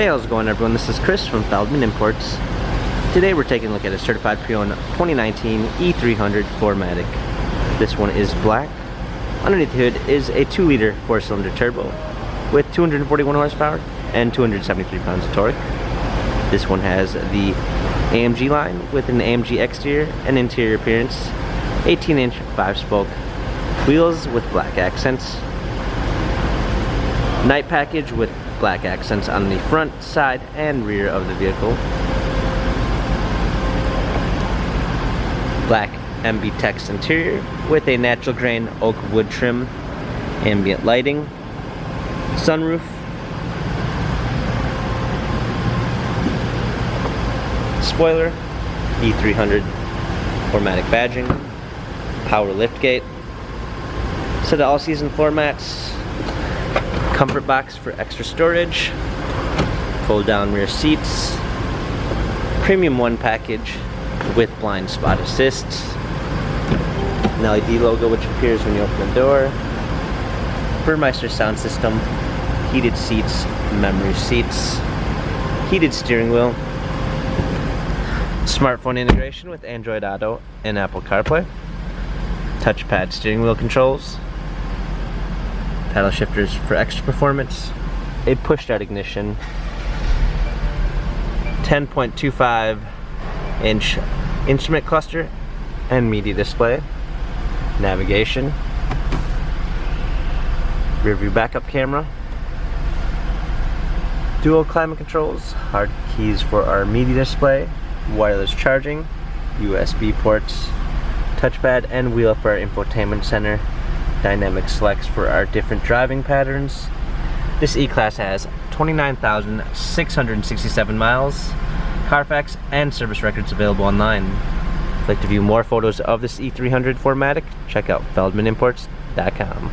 Hey, how's it going, everyone? This is Chris from Feldmann Imports. Today we're taking a look at a certified pre-owned 2019 E300 4MATIC. This one is black. Underneath the hood is a 2-liter 4-cylinder turbo with 241 horsepower and 273 pounds of torque. This one has the AMG line with an AMG exterior and interior appearance, 18-inch 5-spoke wheels with black accents, night package with black accents on the front, side, and rear of the vehicle. Black MB text interior with a natural grain oak wood trim, ambient lighting, sunroof, spoiler, E300 4MATIC badging, power liftgate, set of all-season floor mats, comfort box for extra storage, fold down rear seats, premium 1 package with blind spot assist, an LED logo which appears when you open the door, Burmeister sound system, heated seats, memory seats, heated steering wheel, smartphone integration with Android Auto and Apple CarPlay, touchpad steering wheel controls, paddle shifters for extra performance, a push-start ignition, 10.25 inch instrument cluster and media display, navigation, rear view backup camera, dual climate controls, hard keys for our media display, wireless charging, USB ports, touchpad and wheel for our infotainment center, dynamic selects for our different driving patterns. This E-Class has 29,667 miles, Carfax and service records available online. If you'd like to view more photos of this E300 4MATIC, check out feldmanimports.com.